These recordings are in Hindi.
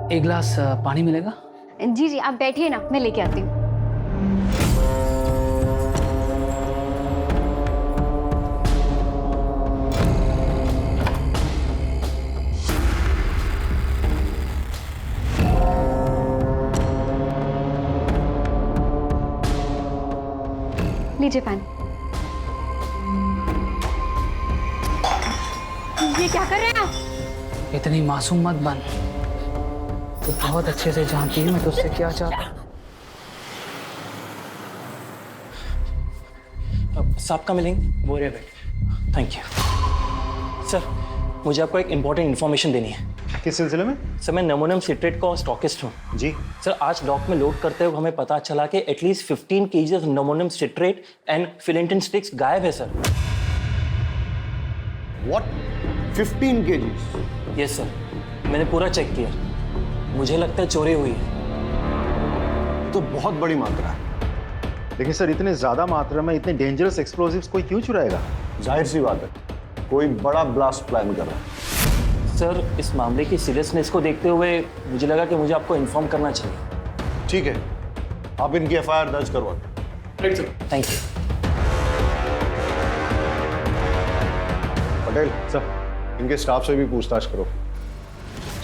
एक गिलास पानी मिलेगा? जी जी, आप बैठिए ना, मैं लेके आती हूँ। लीजिए पानी। ये क्या कर रहे हैं आप? इतनी मासूम मत बन। तू बहुत अच्छे से जानती है मैं तुझसे क्या चाहता हूँ। साहब का मिलेंगे वो रहे। Thank you sir. मुझे आपको एक इम्पोर्टेंट इन्फॉर्मेशन देनी है। किस सिलसिले में? सर मैं नमोनियम सिट्रेट का स्टॉकिस्ट हूँ। जी सर आज डॉक में लोड करते हुए हमें पता चला कि at least 15 kg ammonium citrate and फिलेंटिन स्टिक्स गायब है सर। व्हाट? 15 kg? यस सर, मैंने पूरा चेक किया। मुझे लगता है चोरी हुई है। तो बहुत बड़ी मात्रा है। देखिए सर, इतने ज्यादा मात्रा में इतने डेंजरस एक्सप्लोसिव्स कोई क्यों चुराएगा? जाहिर सी बात है, कोई बड़ा ब्लास्ट प्लान कर रहा है। सर इस मामले की सीरियसनेस को देखते हुए मुझे लगा कि मुझे आपको इन्फॉर्म करना चाहिए। ठीक है, आप इनकी FIR दर्ज करवा। Thank you. पटेल सर, इनके स्टाफ से भी पूछताछ करो।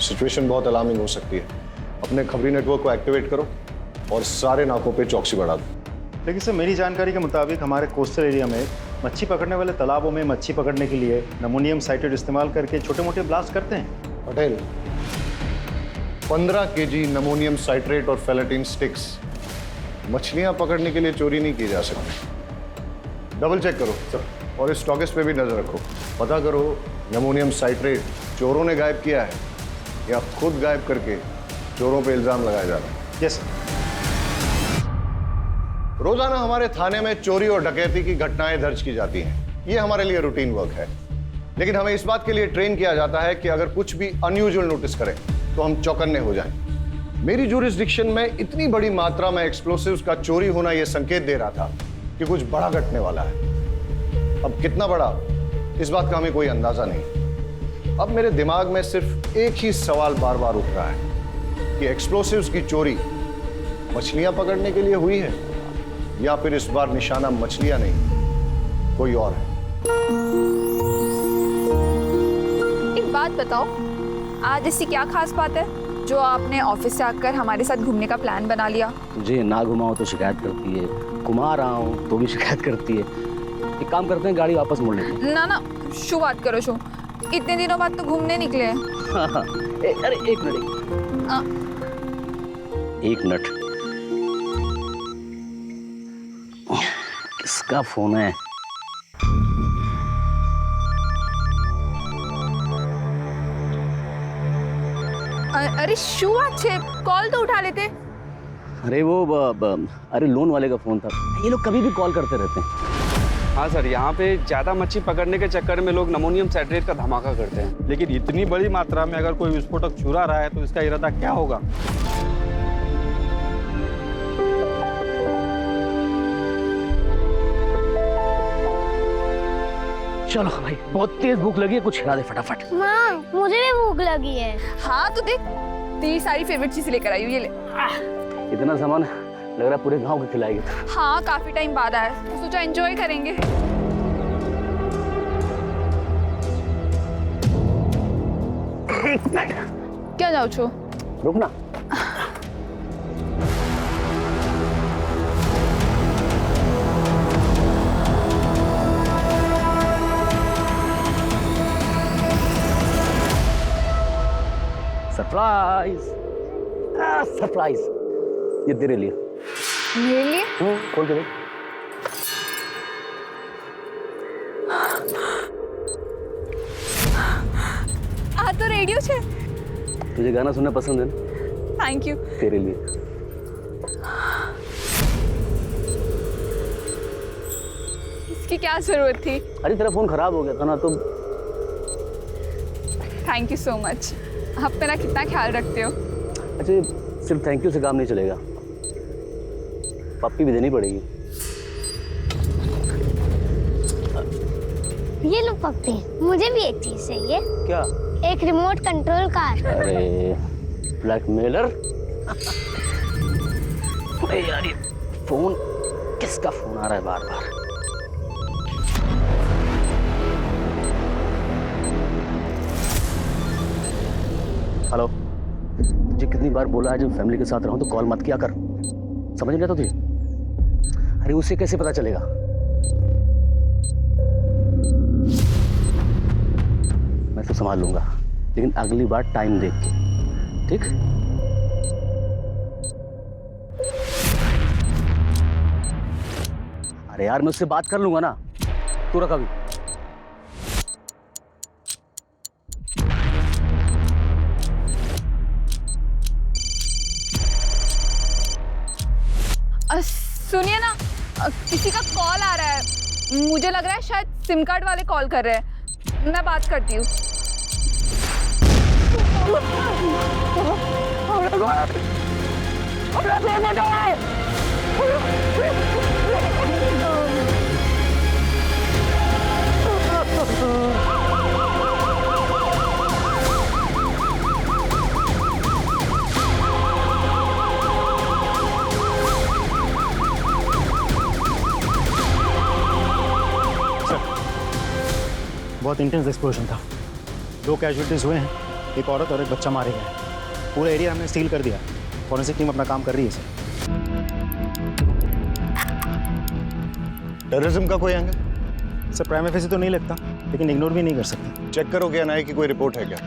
सिचुएशन बहुत अलार्मिंग हो सकती है। अपने खबरी नेटवर्क को एक्टिवेट करो और सारे नाकों पे चौकसी बढ़ा दो। लेकिन सर, मेरी जानकारी के मुताबिक हमारे कोस्टल एरिया में मच्छी पकड़ने वाले तालाबों में मच्छी पकड़ने के लिए नमोनियम साइट्रेट इस्तेमाल करके छोटे मोटे ब्लास्ट करते हैं। पटेल, 15 kg नमोनियम साइट्रेट और फेलेटिन स्टिक्स मछलियां पकड़ने के लिए चोरी नहीं की जा सकती। डबल चेक करो सर, और इस स्टॉकिस्ट पे भी नजर रखो। पता करो नमोनियम साइट्रेट चोरों ने गायब किया है या खुद गायब करके चोरों पे इल्जाम लगाया जा रहा है। Yes sir. रोजाना हमारे थाने में चोरी और डकैती की घटनाएं दर्ज की जाती हैं। ये हमारे लिए रूटीन वर्क है। लेकिन हमें इस बात के लिए ट्रेन किया जाता है कि अगर कुछ भी अनयूजुअल नोटिस करें तो हम चौकन्ने हो जाएं। मेरी ज्यूरिसडिक्शन में इतनी बड़ी मात्रा में एक्सप्लोसिव्स का चोरी होना यह संकेत दे रहा था कि कुछ बड़ा घटने वाला है। अब कितना बड़ा, इस बात का हमें कोई अंदाजा नहीं। अब मेरे दिमाग में सिर्फ एक ही सवाल बार बार उठ रहा है कि एक्सप्लोसिव्स की चोरी मछलियां पकड़ने के लिए हुई है या फिर इस बार निशाना मछलियां नहीं कोई और है। एक बात बताओ, आज ऐसी क्या खास बात है जो आपने ऑफिस से आकर हमारे साथ घूमने का प्लान बना लिया? तुझे ना घुमाओ तो शिकायत करती है, घुमा रहा हूँ तो भी शिकायत करती है। एक काम करते हैं, गाड़ी वापस मोड़ लेते हैं। ना ना, शू बात करो शू। इतने दिनों बाद तो घूमने निकले हैं। अरे एक मिनट। किसका फोन है? अरे शू अच्छे, कॉल तो उठा लेते। अरे वो अरे लोन वाले का फोन था। ये लोग कभी भी कॉल करते रहते हैं। हाँ सर, यहाँ पे ज़्यादा मच्छी पकड़ने के चक्कर में लोग नमोनियम साइट्रेट का धमाका करते हैं। लेकिन इतनी बड़ी मात्रा में अगर कोई विस्फोटक चुरा रहा है तो इसका इरादा क्या होगा? चलो भाई, बहुत तेज भूख लगी है, कुछ खिला दे फटाफट। माँ, मुझे भी भूख लगी है। हाँ तो देख, तेरी सारी फेवरेट चीज लेकर आई हूँ, ये ले। इतना सामान लग रहा है पूरे गांव को खिलाएगी। हाँ काफी टाइम बाद आया तो सोचा एंजॉय करेंगे। क्या जाओ छो? रुकना। सरप्राइज, सरप्राइज, ये तेरे लिए। मेरे लिए? खोल के देख। आ तो रेडियो छे। तुझे गाना सुनना पसंद है ना? Thank you. तेरे लिए। इसकी क्या जरूरत थी? अरे तेरा फोन खराब हो गया था ना, तो थैंक यू सो मच। आप मेरा कितना ख्याल रखते हो। अच्छा, सिर्फ थैंक यू से काम नहीं चलेगा, पप्पी भी देनी पड़ेगी। ये लो पप्पी, मुझे भी एक चीज चाहिए। क्या? एक रिमोट कंट्रोल कार। अरे ब्लैकमेलर। अरे यार ये फोन, किसका फोन आ रहा है बार बार? हेलो, तुझे कितनी बार बोला है जब फैमिली के साथ रहूं तो कॉल मत किया कर, समझ नहीं आता तुझे? अरे उसे कैसे पता चलेगा? मैं तो संभाल लूंगा, लेकिन अगली बार टाइम देख के, ठीक? अरे यार मैं उससे बात कर लूंगा ना, तू रख अभी। सुनिए ना, किसी का कॉल आ रहा है, मुझे लग रहा है शायद सिम कार्ड वाले कॉल कर रहे हैं, मैं बात करती हूँ। बहुत इंटेंस एक्सप्लोजन था, 2 कैजुअलिटीज हुए हैं, एक औरत और एक बच्चा मारे गए। पूरा एरिया हमने सील कर दिया, फॉरेंसिक टीम अपना काम कर रही है सर। टेररिज्म का कोई एंगल? सर प्राइम फेसी तो नहीं लगता, लेकिन इग्नोर भी नहीं कर सकते। चेक करो क्या एनआईए की कोई रिपोर्ट है क्या,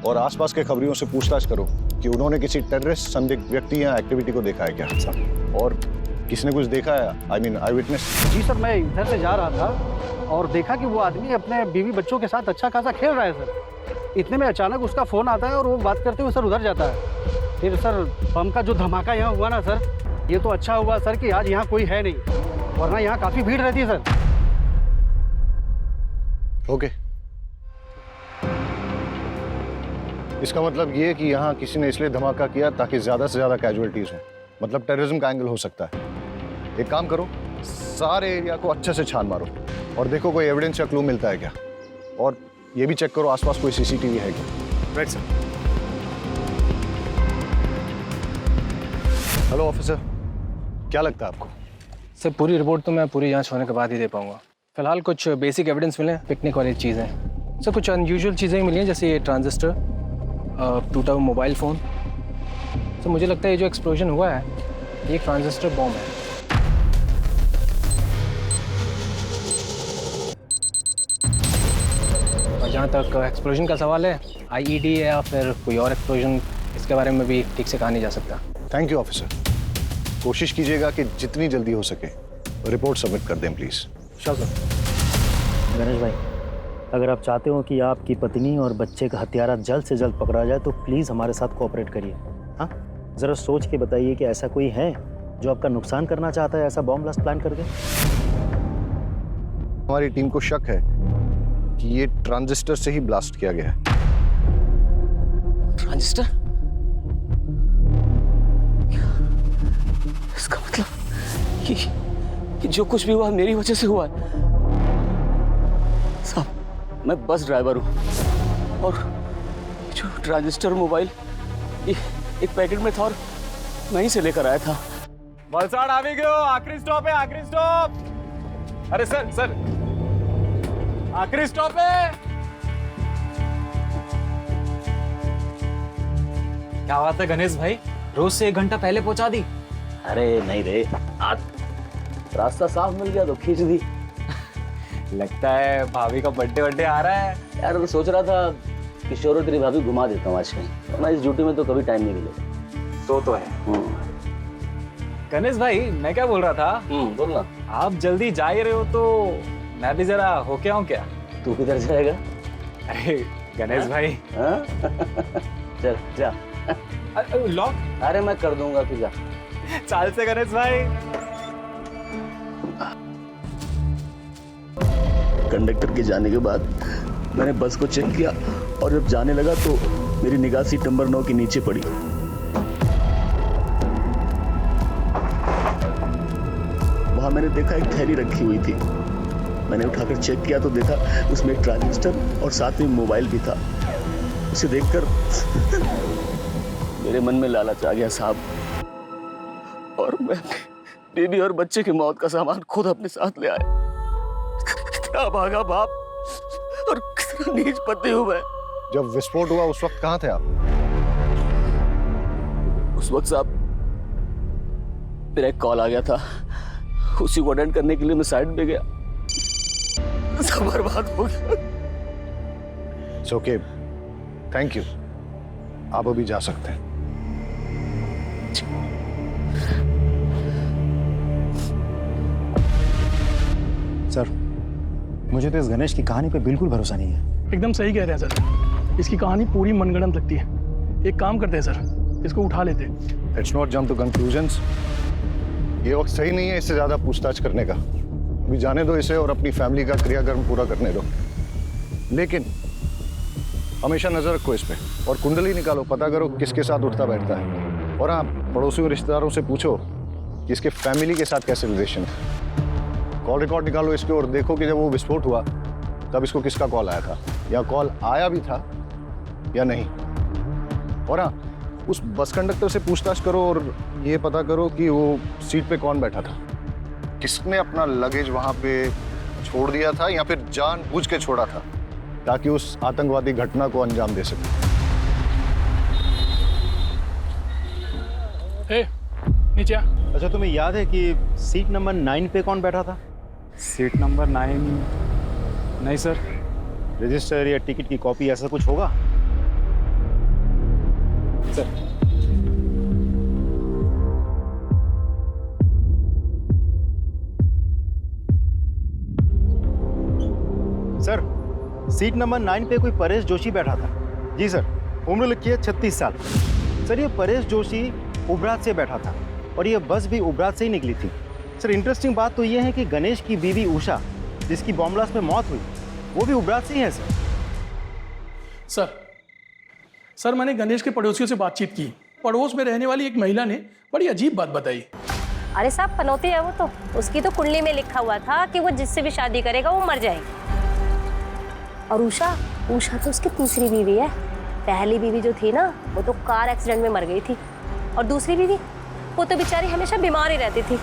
और आसपास के खबरियों से पूछताछ करो कि उन्होंने किसी टेररिस्ट संदिग्ध व्यक्ति या एक्टिविटी को देखा है क्या, और किसने कुछ देखा है, आई मीन आई विटनेस। जी सर, मैं इधर से जा रहा था और देखा कि वो आदमी अपने बीवी बच्चों के साथ अच्छा खासा खेल रहा है सर। इतने में अचानक उसका फ़ोन आता है और वो बात करते हुए सर उधर जाता है। फिर सर बम का जो धमाका यहाँ हुआ ना सर, ये तो अच्छा हुआ सर कि आज यहाँ कोई है नहीं, वरना यहाँ काफ़ी भीड़ रहती है सर। ओके, इसका मतलब ये कि यहाँ किसी ने इसलिए धमाका किया ताकि ज्यादा से ज्यादा कैजुअलिटीज हो, मतलब टेररिज्म का एंगल हो सकता है। एक काम करो, सारे एरिया को अच्छे से छान मारो और देखो कोई एविडेंस या क्लू मिलता है क्या, और ये भी चेक करो आसपास कोई सीसीटीवी है क्या। Right sir. हेलो ऑफिसर, क्या लगता है आपको? सर पूरी रिपोर्ट तो मैं पूरी जांच होने के बाद ही दे पाऊंगा। फिलहाल कुछ बेसिक एविडेंस मिले, पिकनिक वाली चीज़ें। सर कुछ अनयूजुअल चीज़ें मिली हैं, जैसे ये ट्रांजिस्टर, टूटा हुआ मोबाइल फ़ोन। सर मुझे लगता है ये जो एक्सप्लोजन हुआ है ये एक ट्रांजिस्टर बॉम्ब है। और जहाँ तक एक्सप्लोजन का सवाल है, आईईडी है या फिर कोई और एक्सप्लोजन, इसके बारे में भी ठीक से कहा नहीं जा सकता। थैंक यू ऑफिसर, कोशिश कीजिएगा कि जितनी जल्दी हो सके रिपोर्ट सबमिट कर दें प्लीज़। Sure sir. गणेश भाई, अगर आप चाहते हो कि आपकी पत्नी और बच्चे का हत्यारा जल्द से जल्द पकड़ा जाए तो प्लीज़ हमारे साथ कोऑपरेट करिए। हाँ, ज़रा सोच के बताइए कि ऐसा कोई है जो आपका नुकसान करना चाहता है ऐसा बॉम्ब ब्लास्ट प्लान करके। हमारी टीम को शक है कि ये ट्रांजिस्टर से ही ब्लास्ट किया गया है। ट्रांजिस्टर? इसका मतलब कि जो कुछ भी हुआ मेरी वजह से हुआ है। साहब, मैं बस ड्राइवर हूँ और जो ट्रांजिस्टर मोबाइल एक पैकेट में था और वहीं से लेकर आया था। वलसाड आ भी गयो, आखिरी स्टॉप है, आखिरी स्टॉप। अरे सर सर, आखिरी स्टॉप है। क्या बात है गणेश भाई, रोज से 1 घंटा पहले पहुंचा दी। अरे नहीं रे, आज रास्ता साफ मिल गया तो खींच दी। लगता है भाभी का बर्थडे आ रहा है। यार मैं सोच रहा था किशोर और तेरी भाभी घुमा देता हूँ आज कहीं, वरना इस ड्यूटी में तो कभी टाइम नहीं मिलेगा। तो है। गणेश भाई, मैं क्या बोल रहा था, बोलना। आप जल्दी जा ही रहे हो तो मैं भी जरा होके आऊं क्या? तू किधर जाएगा? अरे गणेश भाई। चल जा। लॉक? अरे मैं कर दूंगा, तू जा। चाल से गणेश भाई। कंडक्टर के जाने के बाद मैंने बस को चेक किया और जब जाने लगा तो मेरी निगाह सीट नंबर 9 के नीचे पड़ी। वहां मैंने देखा एक थैली रखी हुई थी। मैंने उठाकर चेक किया तो देखा उसमें एक ट्रांजिस्टर और साथ में मोबाइल भी था। उसे देखकर मेरे मन में लालच आ गया साहब, और मैं बीवी और बच्चे की मौत का सामान खुद अपने साथ ले आया। क्या भागा बाप और कितना नीच पति हूं मैं। जब विस्फोट हुआ उस वक्त कहाँ थे आप? उस वक्त साहब मेरा एक कॉल आ गया था, उसी को अटेंड करने के लिए मैं साइड पे गया, सब बर्बाद हो गया। It's okay, thank you. आप अभी जा सकते हैं। सर, मुझे तो इस गणेश की कहानी पे बिल्कुल भरोसा नहीं है। एकदम सही कह रहे हैं सर, इसकी कहानी पूरी मनगढ़ंत लगती है। एक काम करते हैं सर, इसको उठा लेते हैं। Let's not jump to conclusions. ये वक्त सही नहीं है इससे ज्यादा पूछताछ करने का। अभी जाने दो इसे और अपनी फैमिली का क्रियाकर्म पूरा करने दो। लेकिन हमेशा नजर रखो इस पे और कुंडली निकालो, पता करो किसके साथ उठता बैठता है। और हाँ, पड़ोसियों रिश्तेदारों से पूछो कि इसके फैमिली के साथ कैसे रिलेशन है। कॉल रिकॉर्ड निकालो इसके और देखो कि जब वो विस्फोट हुआ तब इसको किसका कॉल आया था, या कॉल आया भी था या नहीं। और हाँ, उस बस कंडक्टर से पूछताछ करो और ये पता करो कि वो सीट पे कौन बैठा था, किसने अपना लगेज वहां पे छोड़ दिया था या फिर जानबूझ के छोड़ा था ताकि उस आतंकवादी घटना को अंजाम दे सके। नीचे आ। अच्छा, तुम्हें याद है कि सीट नंबर 9 पे कौन बैठा था? Seat number 9? नहीं सर। रजिस्टर या टिकट की कॉपी ऐसा कुछ होगा? सर, सर, सीट नंबर 9 पे कोई परेश जोशी बैठा था। जी सर, उम्र लिखी है 36 साल। सर, ये परेश जोशी उबरात से बैठा था और ये बस भी उबरात से ही निकली थी। सर, इंटरेस्टिंग बात तो ये है कि गणेश की बीवी उषा, जिसकी बॉम्ब ब्लास्ट में मौत हुई, वो भी उबरात से ही है। सर, मैंने गणेश के पड़ोसियों से बातचीत की। पड़ोस में रहने वाली एक महिला ने बड़ी अजीब बात बताई। अरे साहब, पनौती है वो तो, उसकी तो कुंडली में लिखा हुआ था कि वो जिससे भी शादी करेगा वो मर जाएगी। और उषा तो उसकी तीसरी बीवी है। पहली बीवी जो थी ना, वो तो कार एक्सीडेंट में मर गई थी, और दूसरी बीवी वो तो बेचारी हमेशा बीमार ही रहती थी,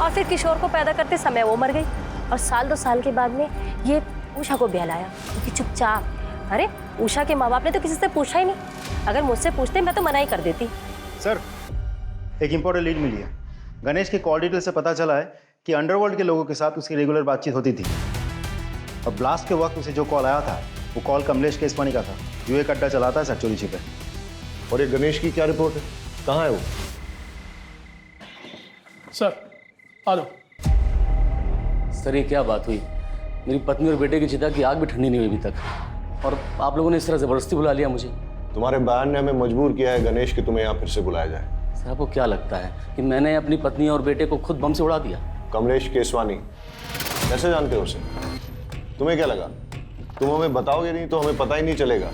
और फिर किशोर को पैदा करते समय वो मर गई, और 1-2 साल के बाद में ये उषा को बहलाया, क्योंकि चुपचाप। अरे उषा के माँ बाप ने तो किसी से पूछा ही नहीं। अगर मुझसे पूछते मैं तो मना ही कर देती। सर, एक इंपॉर्टेंट लीड मिली है। गणेश के कॉल डिटेल से पता चला है कि अंडरवर्ल्ड के लोगों के साथ उसकी रेगुलर बातचीत होती थी। और ब्लास्ट के वक्त उसे जो कॉल आया था वो कॉल कमलेश केसवानी का था, जो एक अड्डा चलाता है सचोरी छिपे। और ये गणेश की क्या रिपोर्ट है, कहाँ है वो? सर, आ जाओ। सर, ये क्या बात हुई? मेरी पत्नी और बेटे की चिता की आग भी ठंडी नहीं हुई अभी तक, और आप लोगों ने इस तरह जबरदस्ती बुला लिया मुझे। तुम्हारे बयान ने हमें मजबूर किया है गणेश कि तुम्हें यहाँ फिर से बुलाया जाए। सर, आपको क्या लगता है कि मैंने अपनी पत्नी और बेटे को खुद बम से उड़ा दिया? कमलेश केसवानी, कैसे जानते हो उसे? तुम्हें क्या लगा तुम हमें बताओगे नहीं तो हमें पता ही नहीं चलेगा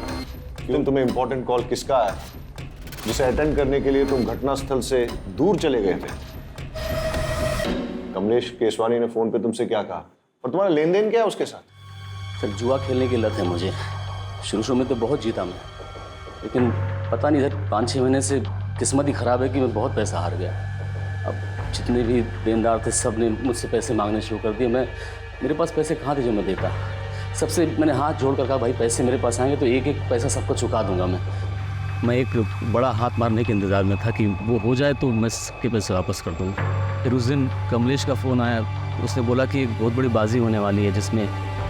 कि तुम्हें इंपॉर्टेंट कॉल किसका है, जिसे अटेंड करने के लिए तुम घटनास्थल से दूर चले गए थे? कमलेश केसवानी ने फोन पे तुमसे क्या कहा और तुम्हारा लेन देन क्या है उसके साथ? सर, जुआ खेलने की लत है मुझे। शुरू में तो बहुत जीता मैं, लेकिन पता नहीं सर, 5-6 महीने से किस्मत ही खराब है कि मैं बहुत पैसा हार गया। अब जितने भी देनदार थे सब ने मुझसे पैसे मांगने शुरू कर दिए। मेरे पास पैसे कहाँ थे जो मैं देता? सबसे मैंने हाथ जोड़ कर कहा, भाई पैसे मेरे पास आएंगे तो एक एक पैसा सबको चुका दूंगा मैं एक बड़ा हाथ मारने के इंतज़ार में था कि वो हो जाए तो मैं सबके पैसे वापस कर दूँगा। फिर उस दिन कमलेश का फ़ोन आया, उसने बोला कि एक बहुत बड़ी बाजी होने वाली है जिसमें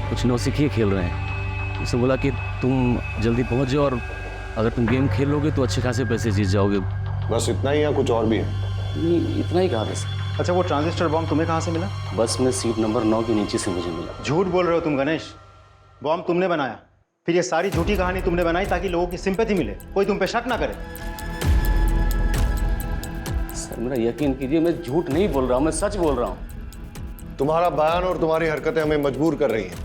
कुछ नौसिखिए खेल रहे हैं। उसने बोला कि तुम जल्दी पहुँच जाओ और अगर तुम गेम खेल लोगे तो अच्छे खासे पैसे जीत जाओगे। बस इतना ही या कुछ और भी है? नहीं, इतना ही कहा था सर। अच्छा, वो ट्रांजिस्टर बॉम्ब तुम्हें कहाँ से मिला? बस में सीट नंबर 9 के नीचे से मुझे मिला। झूठ बोल रहे हो तुम गणेश। बॉम्ब तुमने बनाया, फिर ये सारी झूठी कहानी तुमने बनाई ताकि लोगों की सिंपैथी मिले, कोई तुम पे शक ना करे। सर, मेरा यकीन कीजिए, मैं झूठ नहीं बोल रहा हूँ, मैं सच बोल रहा हूँ। तुम्हारा बयान और तुम्हारी हरकतें हमें मजबूर कर रही हैं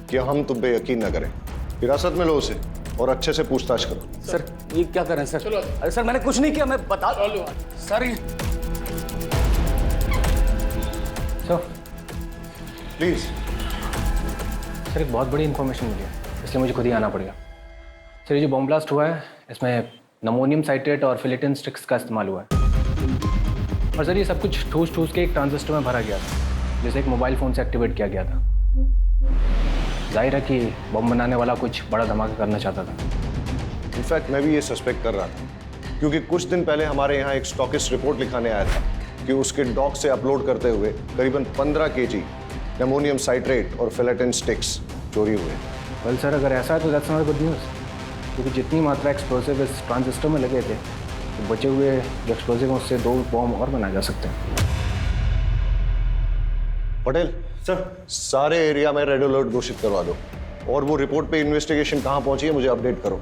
कि हम तुम पे यकीन न करें। हिरासत में लो उसे और अच्छे से पूछताछ करो। सर, ये क्या कर रहे हैं सर? अरे सर, मैंने कुछ नहीं किया, मैं बता सर। प्लीज सर, एक बहुत बड़ी इन्फॉर्मेशन मिली है, इसलिए मुझे खुद ही आना पड़ेगा। सर, ये जो बॉम्ब ब्लास्ट हुआ है इसमें नमोनियम साइट्रेट और फिलेटिन स्टिक्स का इस्तेमाल हुआ है। और सर ये सब कुछ ठूस ठूस के एक ट्रांजिस्टर में भरा गया था, जिसे एक मोबाइल फ़ोन से एक्टिवेट किया गया था। जाहिर है कि बम बनाने वाला कुछ बड़ा धमाका करना चाहता था। इनफैक्ट मैं भी ये सस्पेक्ट कर रहा था, क्योंकि कुछ दिन पहले हमारे यहाँ एक स्टॉकिस्ट रिपोर्ट लिखाने आया था कि उसके डॉक से अपलोड करते हुए करीबन 15 kg अमोनियम साइट्रेट और फिलेटिन स्टिक्स चोरी हुए। वेल सर, अगर ऐसा है तो दैट्स नॉट गुड न्यूज़, क्योंकि जितनी मात्रा एक्सप्लोसिव इस ट्रांजिस्टर में लगे थे, तो बचे हुए जो एक्सप्लोसिव उससे 2 बॉम्ब और बनाए जा सकते हैं। पटेल सर, सारे एरिया में रेड अलर्ट घोषित करवा दो, और वो रिपोर्ट पे इन्वेस्टिगेशन कहाँ पहुंची है मुझे अपडेट करो।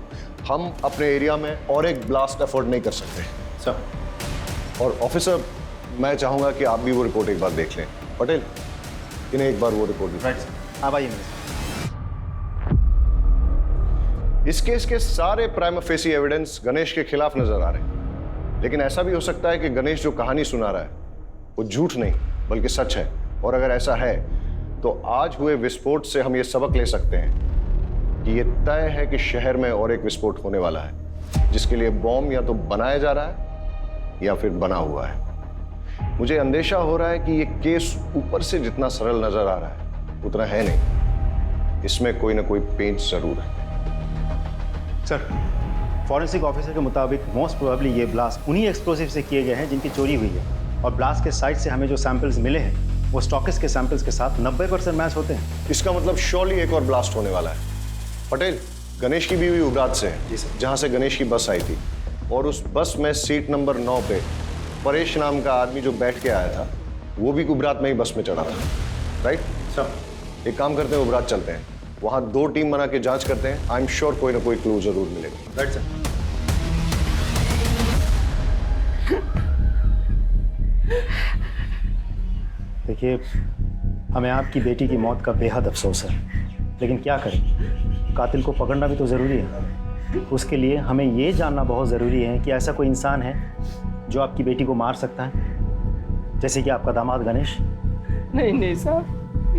हम अपने एरिया में और एक ब्लास्ट अफोर्ड नहीं कर सकते सर। और ऑफिसर, मैं चाहूंगा कि आप भी वो रिपोर्ट एक बार देख लें। पटेल, इन्हें एक बार वो रिपोर्ट दिखाएं। आप आइए। इस केस के सारे प्राइमा फेसी एविडेंस गणेश के खिलाफ नजर आ रहे हैं, लेकिन ऐसा भी हो सकता है कि गणेश जो कहानी सुना रहा है वो झूठ नहीं बल्कि सच है। और अगर ऐसा है तो आज हुए विस्फोट से हम ये सबक ले सकते हैं कि ये तय है कि शहर में और एक विस्फोट होने वाला है, जिसके लिए बॉम्ब या तो बनाया जा रहा है या फिर बना हुआ है। मुझे अंदेशा हो रहा है कि ये केस ऊपर से जितना सरल नजर आ रहा है उतना है नहीं, इसमें कोई ना कोई पेंच जरूर है। सर, फॉरेंसिक ऑफिसर के मुताबिक मोस्ट प्रोबेबली ये ब्लास्ट उन्हीं एक्सप्लोसिव से किए गए हैं जिनकी चोरी हुई है, और ब्लास्ट के साइट से हमें जो सैंपल्स मिले हैं वो स्टॉकिस्ट के सैंपल्स के साथ 90% मैच होते हैं। इसका मतलब श्योरली एक और ब्लास्ट होने वाला है। पटेल, गणेश की बीवी उबरात से है, जहां से गणेश की बस आई थी, और उस बस में सीट नंबर 9 पे परेश नाम का आदमी जो बैठ के आया था वो भी उबरात में ही बस में चढ़ा था, राइट सर? एक काम करते हैं, उबरात चलते हैं, वहां 2 टीम बना के जांच करते हैं। आई एम श्योर कोई ना कोई क्लू जरूर मिलेगा। Right sir. देखिए, हमें आपकी बेटी की मौत का बेहद अफसोस है, लेकिन क्या करें, कातिल को पकड़ना भी तो ज़रूरी है। उसके लिए हमें ये जानना बहुत ज़रूरी है कि ऐसा कोई इंसान है जो आपकी बेटी को मार सकता है, जैसे कि आपका दामाद गणेश। नहीं साहब,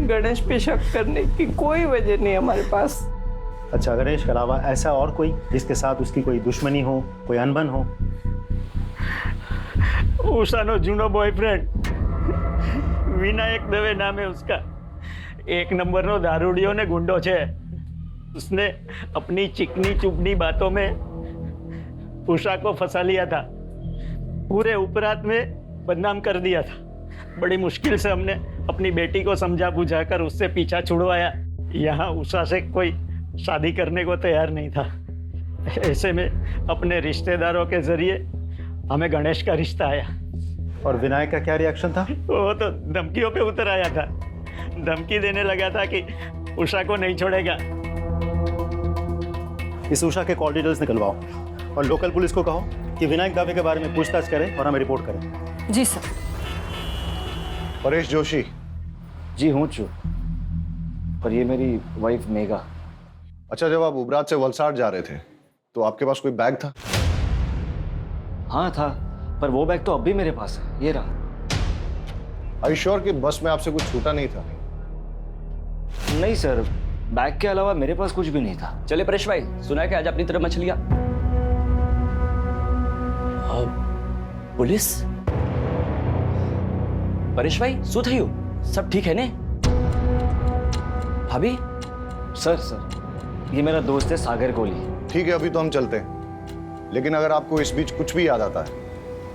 गणेश पे शक करने की कोई वजह नहीं हमारे पास। अच्छा, गणेश के अलावा ऐसा और कोई जिसके साथ उसकी कोई दुश्मनी हो, कोई अनबन हो? उषानो जूनो बॉयफ्रेंड विनायक दवे नाम है उसका। 1 नंबर दारूडियो ने गुंडो छे। उसने अपनी चिकनी चुपनी बातों में उषा को फंसा लिया था, पूरे उपरात में बदनाम कर दिया था। बड़ी मुश्किल से हमने अपनी बेटी को समझा बुझाकर उससे पीछा छुड़वाया। यहाँ उषा से कोई शादी करने को तैयार नहीं था। ऐसे में अपने रिश्तेदारों के जरिए हमें गणेश का रिश्ता आया। और विनायक का क्या रिएक्शन था? वो तो धमकियों पे उतर आया था, धमकी देने लगा था कि उषा को नहीं छोड़ेगा। इस उषा के कॉल डिटेल्स निकलवाओ और लोकल पुलिस को कहो कि विनायक दावे के बारे में पूछताछ करें और हमें रिपोर्ट करें। जी सर। परेश जोशी। जी हूँ चू, पर ये मेरी वाइफ मेघा। अच्छा, जब आप उबरात से वलसाड जा रहे थे तो आपके पास कोई बैग था? हाँ था, पर वो बैग तो अब भी मेरे पास है, ये रहा। आई श्योर कि बस में आपसे कुछ छूटा नहीं था? नहीं सर, बैग के अलावा मेरे पास कुछ भी नहीं था। चले परेश भाई, सुना है कि आज अपनी तरफ मछलियां। पुलिस? परेश भाई શું થયું? सब ठीक है ने? भाभी? सर ये मेरा दोस्त है सागर कोहली। ठीक है, अभी तो हम चलते हैं, लेकिन अगर आपको इस बीच कुछ भी याद आता है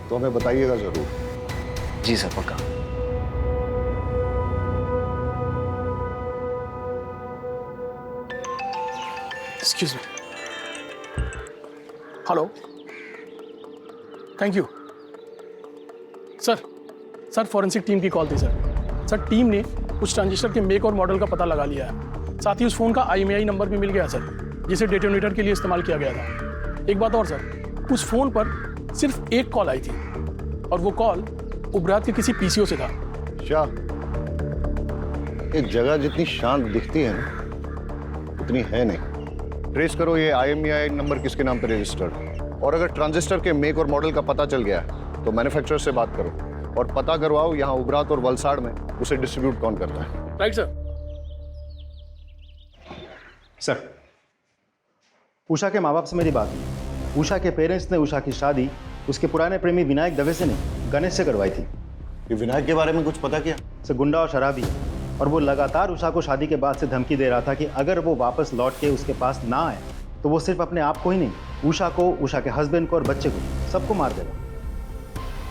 तो हमें बताइएगा जरूर। जी सर, पक्का। Excuse me. Hello, thank you sir. Forensic team की कॉल थी सर। टीम ने उस ट्रांजिस्टर के मेक और मॉडल का पता लगा लिया है। साथ ही उस फोन का IMEI नंबर भी मिल गया सर, जिसे डेटोनेटर के लिए इस्तेमाल किया गया था। एक बात और सर, उस फोन पर सिर्फ एक कॉल आई थी और वो कॉल उबरात के किसी PCO से था। शाह, एक जगह जितनी शांत दिखती है ना उतनी है नहीं। ट्रेस करो ये IMEI नंबर किसके नाम पर रजिस्टर्ड, और अगर ट्रांजिस्टर के मेक और मॉडल का पता चल गया तो मैन्युफैक्चरर से बात करो और पता करवाओ यहाँ उबरात और वलसाड़ में उसे डिस्ट्रीब्यूट कौन करता है। Right sir. सर, उषा के माँ बाप से मेरी बात हुई उषा के पेरेंट्स ने उषा की शादी उसके पुराने प्रेमी विनायक दवे से नहीं, गणेश से करवाई थी। ये विनायक के बारे में कुछ पता किया? सर गुंडा और शराबी है, और वो लगातार उषा को शादी के बाद से धमकी दे रहा था कि अगर वो वापस लौट के उसके पास ना आए तो वो सिर्फ अपने आप को ही नहीं, उषा को, उषा के हस्बैंड को और बच्चे को, सबको मार देगा।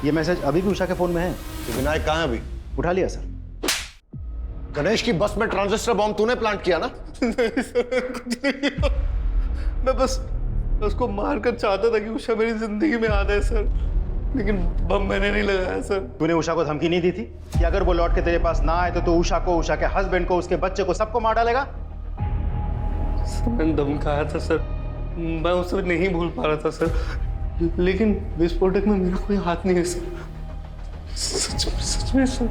ये मैसेज अभी भी उषा के फ़ोन में है। ये विनायक कहाँ है अभी? उठा लिया सर। गणेश की बस में ट्रांजिस्टर बॉम्ब तूने प्लांट किया ना? मैं बस उसको मारकर चाहता था कि उषा मेरी जिंदगी में आ जाए सर, लेकिन बम मैंने नहीं लगाया सर। तूने उषा को धमकी नहीं दी थी कि अगर वो लौट के तेरे पास ना आए तो तू उषा को, उषा के हस्बैंड को, उसके बच्चे को, सबको मार डालेगा? सर मैंने धमकाया था सर, मैं उसे नहीं भूल पा रहा था सर, लेकिन विस्फोटक में मेरा कोई हाथ नहीं है सर। सच में सर।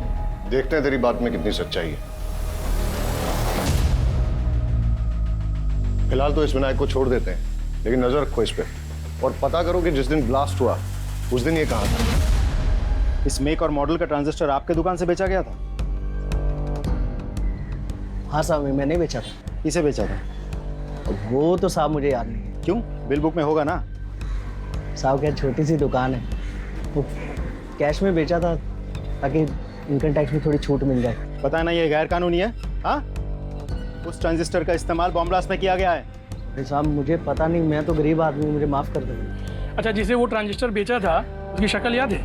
देखते हैं तेरी बात में कितनी सच्चाई है। फिलहाल तो इस विनायक को छोड़ देते हैं, लेकिन नजर रखो इस पे और पता करो कि जिस दिन ब्लास्ट हुआ उस दिन ये कहाँ था। इस मेक और मॉडल का ट्रांजिस्टर आपके दुकान से बेचा गया था? हाँ साहब, मैंने बेचा था। किसे बेचा था? वो तो साहब मुझे याद नहीं है। क्यों? बिल बुक में होगा ना। साहब क्या छोटी सी दुकान है, वो कैश में बेचा था ताकि इनकम टैक्स में थोड़ी छूट मिल जाए। पता है ना ये गैर कानूनी है। हाँ, उस ट्रांजिस्टर का इस्तेमाल बॉम्ब ब्लास्ट में किया गया है। अरे साहब मुझे पता नहीं, मैं तो गरीब आदमी हूँ, मुझे माफ कर दो। अच्छा, जिसे वो ट्रांजिस्टर बेचा था उसकी शक्ल याद है?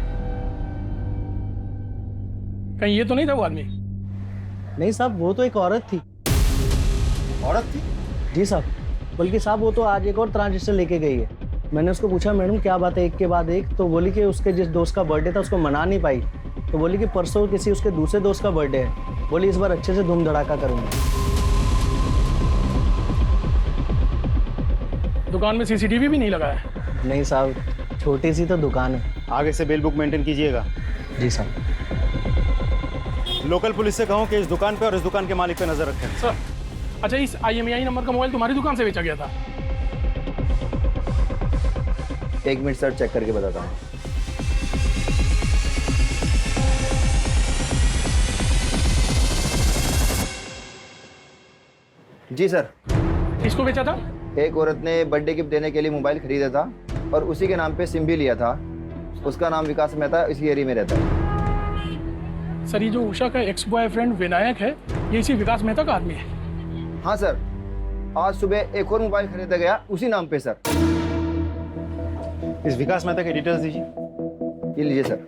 कहीं ये तो नहीं था वो आदमी? नहीं साहब, वो तो एक औरत थी। औरत थी? जी साहब, बल्कि साहब वो तो आज एक और ट्रांजिस्टर लेके गई है। मैंने उसको पूछा मैडम क्या बात है एक के बाद एक, तो बोली कि उसके जिस दोस्त का बर्थडे था उसको मना नहीं पाई, तो बोली कि परसों किसी उसके दूसरे दोस्त का बर्थडे है, बोली इस बार अच्छे से धूम धड़ाका करूँगी। दुकान में सीसीटीवी भी नहीं लगा है? नहीं साहब, छोटी सी तो दुकान है। आगे से बिल बुक मेंटेन कीजिएगा। जी साहब। लोकल पुलिस से कहो कि इस दुकान पे और इस दुकान के मालिक पे नजर रखें। सर, अच्छा इस IMEI नंबर का मोबाइल तुम्हारी दुकान से बेचा गया था? एक मिनट सर, चेक करके बताता हूँ। जी सर। किसको बेचा था? एक औरत ने बर्थडे गिफ्ट देने के लिए मोबाइल खरीदा था और उसी के नाम पे सिम भी लिया था। उसका नाम विकास मेहता, इसी एरिया में रहता है। सर ये जो उषा का एक्स बॉयफ्रेंड विनायक है, ये इसी विकास मेहता का आदमी है? हाँ सर, आज सुबह एक और मोबाइल खरीदा गया उसी नाम पे सर। इस विकास मेहता के डिटेल्स दीजिए। ये लीजिए सर।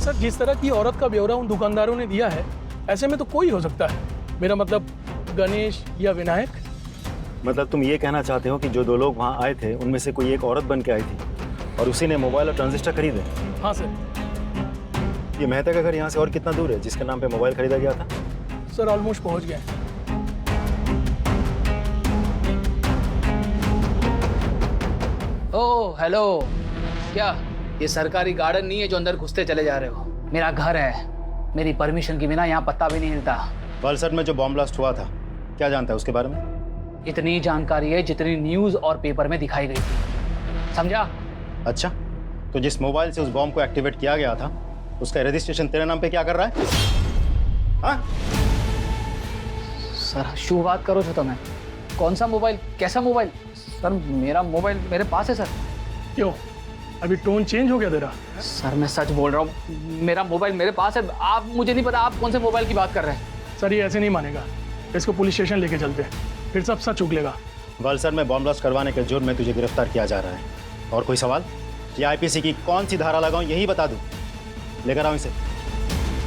सर जिस तरह की औरत का ब्यौरा उन दुकानदारों ने दिया है, ऐसे में तो कोई हो सकता है। मेरा मतलब गणेश या विनायक। मतलब तुम ये कहना चाहते हो कि जो दो लोग वहाँ आए थे उनमें से कोई एक औरत बन के आई थी और उसी ने मोबाइल और ट्रांजिस्टर खरीदे? हाँ सर। ये मेहता का घर यहाँ से और कितना दूर है जिसके नाम पे मोबाइल खरीदा गया था? सर ऑलमोस्ट पहुँच गए। ओह हेलो, क्या ये सरकारी गार्डन नहीं है जो अंदर घुसते चले जा रहे हो? मेरा घर है, मेरी परमिशन के बिना यहाँ पत्ता भी नहीं हिलता। वलसड में जो बॉम्ब ब्लास्ट हुआ था, क्या जानता है उसके बारे में? इतनी जानकारी है जितनी न्यूज़ और पेपर में दिखाई गई थी, समझा? अच्छा, तो जिस मोबाइल से उस बॉम्ब को एक्टिवेट किया गया था उसका रजिस्ट्रेशन तेरे नाम पे क्या कर रहा है? हाँ? सर शुभ बात करो छो तुम्हें। कौन सा मोबाइल, कैसा मोबाइल? सर मेरा मोबाइल मेरे पास है सर। क्यों, अभी टोन चेंज हो गया तेरा? सर मैं सच बोल रहा हूँ, मेरा मोबाइल मेरे पास है। आप, मुझे नहीं पता आप कौन से मोबाइल की बात कर रहे हैं। सर ये ऐसे नहीं मानेगा, इसको पुलिस स्टेशन लेके चलते हैं, फिर सब सच उगलेगा। वलसड में बॉम्ब ब्लास्ट करवाने के जुर्म में तुझे गिरफ्तार किया जा रहा है। और कोई सवाल? ये IPC की कौन सी धारा लगाऊं यही बता दूं। लेकर आओ इसे।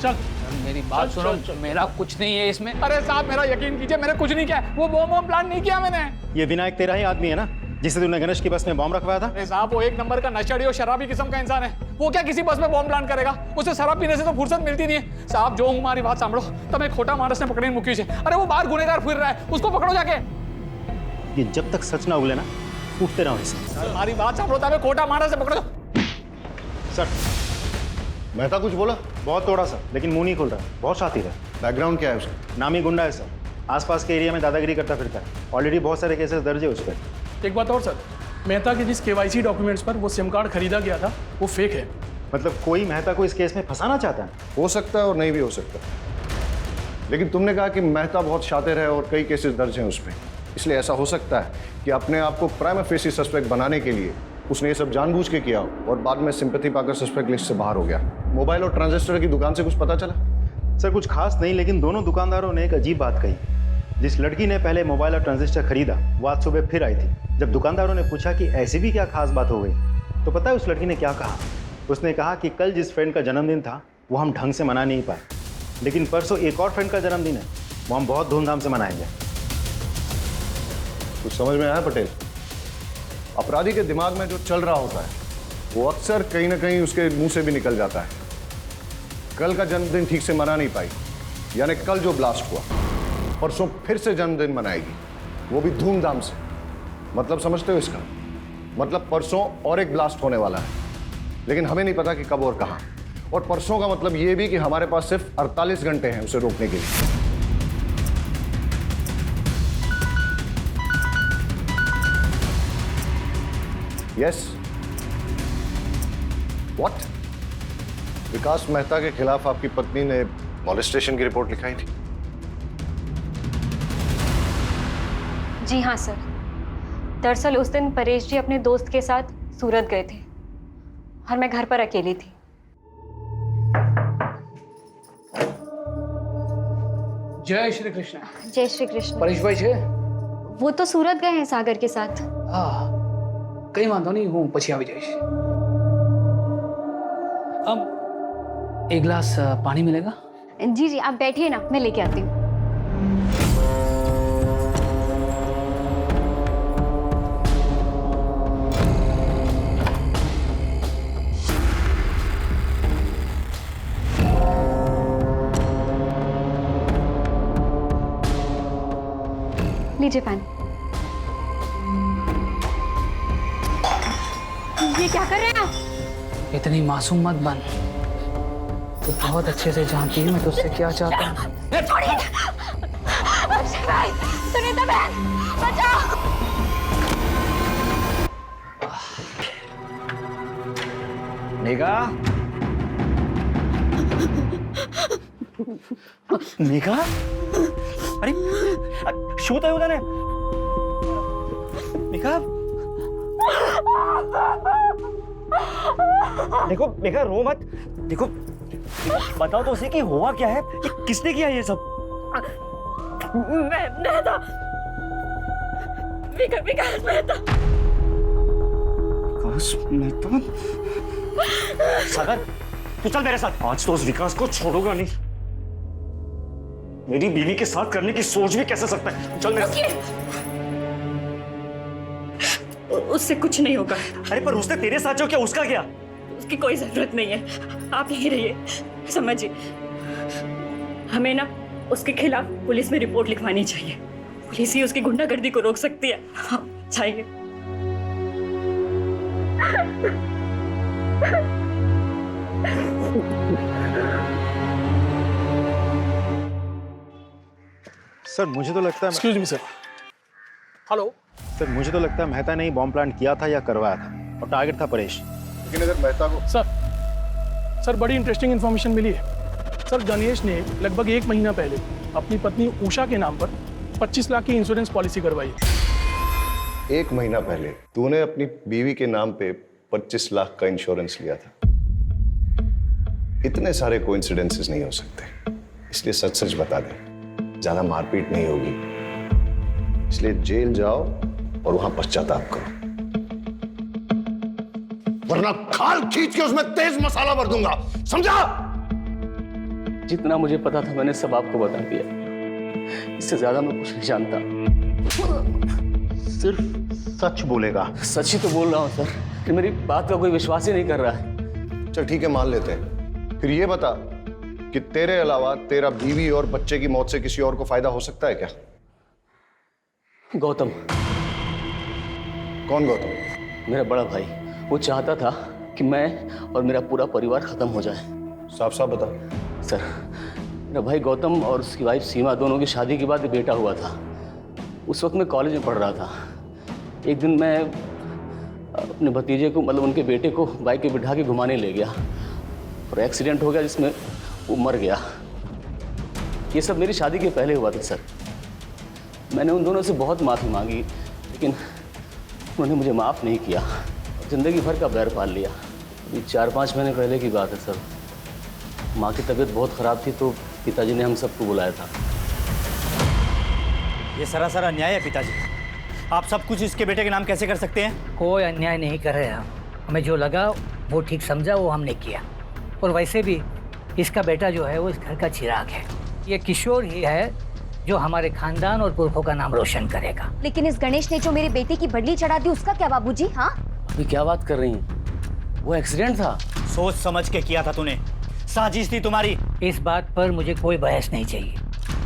चल मेरी बात सुनो, मेरा कुछ नहीं है इसमें। अरे साहब मेरा यकीन कीजिए, मैंने कुछ नहीं किया, वो बॉम्ब प्लान नहीं किया मैंने। ये विनायक तेरा ही आदमी है ना जिसे तूने गणेश की बस में बॉम्ब रखवाया था? अरे साहब वो एक नंबर का नशेड़ी और शराबी किस्म का इंसान है, वो क्या किसी बस में बॉम्ब प्लान करेगा? उसे शराब पीने से तो फुर्सत मिलती नहीं है। साहब जो हमारी बात सांभो, तब एक खोटा मानस ने पकड़ी मुक्की से। अरे वो बाहर गुनेगार फिर रहा है, उसको पकड़ो जाके। ये जब तक सच ना उगले ना, उठते रहो इसे। हमारी बात सांभो, तब एक खोटा मानस से पकड़ो। सर मेहता कुछ बोला? बहुत तोड़ा सर, लेकिन मुंह नहीं खुल रहा। बहुत शातिर है। बैकग्राउंड क्या है उसका? नामी गुंडा है सर, आसपास के एरिया में दादागिरी करता फिरता है। ऑलरेडी बहुत सारे केसेस दर्ज है उस पर। एक बात और सर, मेहता के जिस KYC डॉक्यूमेंट्स पर वो सिम कार्ड खरीदा गया था वो फेक है। मतलब कोई मेहता को इस केस में फंसाना चाहता है? हो सकता है और नहीं भी हो सकता, लेकिन तुमने कहा कि मेहता बहुत शातिर है और कई केसेस दर्ज हैं उस पर, इसलिए ऐसा हो सकता है कि अपने आप को प्राइमा फेसी सस्पेक्ट बनाने के लिए उसने ये सब जानबूझ के किया और बाद में सिंपैथी पाकर सस्पेक्ट लिस्ट से बाहर हो गया। मोबाइल और ट्रांजिस्टर की दुकान से कुछ पता चला? सर कुछ खास नहीं, लेकिन दोनों दुकानदारों ने एक अजीब बात कही। जिस लड़की ने पहले मोबाइल और ट्रांजिस्टर खरीदा वो आज सुबह फिर आई थी। जब दुकानदारों ने पूछा कि ऐसी भी क्या खास बात हो गई, तो पता है उस लड़की ने क्या कहा? उसने कहा कि कल जिस फ्रेंड का जन्मदिन था वो हम ढंग से मना नहीं पाए, लेकिन परसों एक और फ्रेंड का जन्मदिन है, वो हम बहुत धूमधाम से मनाएंगे। कुछ समझ में आया पटेल? अपराधी के दिमाग में जो चल रहा होता है वो अक्सर कहीं ना कहीं उसके मुंह से भी निकल जाता है। कल का जन्मदिन ठीक से मना नहीं पाई, यानी कल जो ब्लास्ट हुआ परसों फिर से जन्मदिन मनाएगी, वो भी धूमधाम से। मतलब समझते हो इसका? मतलब परसों और एक ब्लास्ट होने वाला है, लेकिन हमें नहीं पता कि कब और कहां। और परसों का मतलब ये भी कि हमारे पास सिर्फ 48 घंटे हैं उसे रोकने के लिए। Yes what? विकास मेहता के खिलाफ आपकी पत्नी ने मॉलेस्टेशन की रिपोर्ट लिखाई थी? जी हाँ सर। दरअसल उस दिन परेश जी अपने दोस्त के साथ सूरत गए थे और मैं घर पर अकेली थी। जय श्री कृष्ण। जय श्री कृष्ण। परेश भाई છે? वो तो सूरत गए हैं सागर के साथ। હા કઈ વાંધો નહીં, હું પછી આવી જઈશ। एक गिलास पानी मिलेगा? जी जी आप बैठिए ना, मैं लेके आती हूँ। लीजिए पानी। ये क्या कर रहे हैं आप? इतनी मासूम मत बन, तो बहुत अच्छे से जानती है मैं तुझसे क्या चाहता हूँ। छोड़िए अक्षय भाई, सुनीता बहन बचाओ। मेघा, मेघा, अरे શું થયું તને? मेघा, देखो मेघा रो मत। देखो बताओ तो उसे कि हुआ क्या है, कि किसने किया ये सब? मेहता, विकास मेहता। विकास मेहता? सागर तू चल मेरे साथ। आज तो उस विकास को छोड़ूंगा नहीं। मेरी बीवी के साथ करने की सोच भी कैसे सकता है? चल मेरे साथ। उससे कुछ नहीं होगा। अरे पर उसने तेरे साथ जो किया उसका क्या? उसकी कोई जरूरत नहीं है, आप यहीं रहिए। समझिए, हमें ना उसके खिलाफ पुलिस में रिपोर्ट लिखवानी चाहिए। पुलिस ही उसकी गुंडागर्दी को रोक सकती है। आप चाहिए। सर मुझे तो लगता है excuse me sir. Hello sir, मुझे तो लगता है मेहता ने ही बॉम्ब प्लांट किया था या करवाया था, और टारगेट था परेश। लेकिन अगर मेहता को सर बड़ी इंटरेस्टिंग इन्फॉर्मेशन मिली है। सर गणेश ने लगभग 1 महीना पहले अपनी पत्नी उषा के नाम पर 25 लाख की इंश्योरेंस पॉलिसी करवाई। 1 महीना पहले तूने अपनी बीवी के नाम पे 25 लाख का इंश्योरेंस लिया था। इतने सारे कोइंसिडेंसेस नहीं हो सकते, इसलिए सच सच बता दे, ज्यादा मारपीट नहीं होगी। इसलिए जेल जाओ और वहां पश्चाताप करो, वरना खाल खींच के उसमें तेज मसाला भर दूंगा, समझा? जितना मुझे पता था मैंने सब आपको बता दिया। इससे ज्यादा मैं कुछ नहीं जानता। सिर्फ सच बोलेगा। सच ही तो बोल रहा हूँ सर, कि मेरी बात का कोई विश्वास ही नहीं कर रहा है। चल ठीक है, मान लेते हैं। फिर ये बता कि तेरे अलावा तेरा बीवी और बच्चे की मौत से किसी और को फायदा हो सकता है क्या? गौतम। कौन गौतम? मेरा बड़ा भाई। वो चाहता था कि मैं और मेरा पूरा परिवार खत्म हो जाए। साफ साफ बता। सर मेरा भाई गौतम और उसकी वाइफ सीमा दोनों की शादी के बाद बेटा हुआ था। उस वक्त मैं कॉलेज में पढ़ रहा था। एक दिन मैं अपने भतीजे को, मतलब उनके बेटे को बाइक पे बिठा के घुमाने ले गया और एक्सीडेंट हो गया जिसमें वो मर गया। ये सब मेरी शादी के पहले हुआ था सर। मैंने उन दोनों से बहुत माफ़ी मांगी, लेकिन उन्होंने मुझे माफ़ नहीं किया। ज़िंदगी भर का बैर पाल लिया। अभी 4-5 महीने पहले की बात है सर। माँ की तबीयत बहुत ख़राब थी तो पिताजी ने हम सबको बुलाया था। ये सरासर अन्याय है पिताजी। आप सब कुछ इसके बेटे के नाम कैसे कर सकते हैं? कोई अन्याय नहीं कर रहे हम। हमें जो लगा वो ठीक समझा वो हमने किया। और वैसे भी इसका बेटा जो है वो इस घर का चिराग है। ये किशोर ही है जो हमारे खानदान और पुरखों का नाम रोशन करेगा। लेकिन इस गणेश ने जो मेरे बेटे की बदली चढ़ा दी उसका क्या बाबूजी? हाँ अभी क्या बात कर रही हैं? वो एक्सीडेंट था। सोच समझ के किया था तूने, साजिश थी तुम्हारी। इस बात पर मुझे कोई बहस नहीं चाहिए।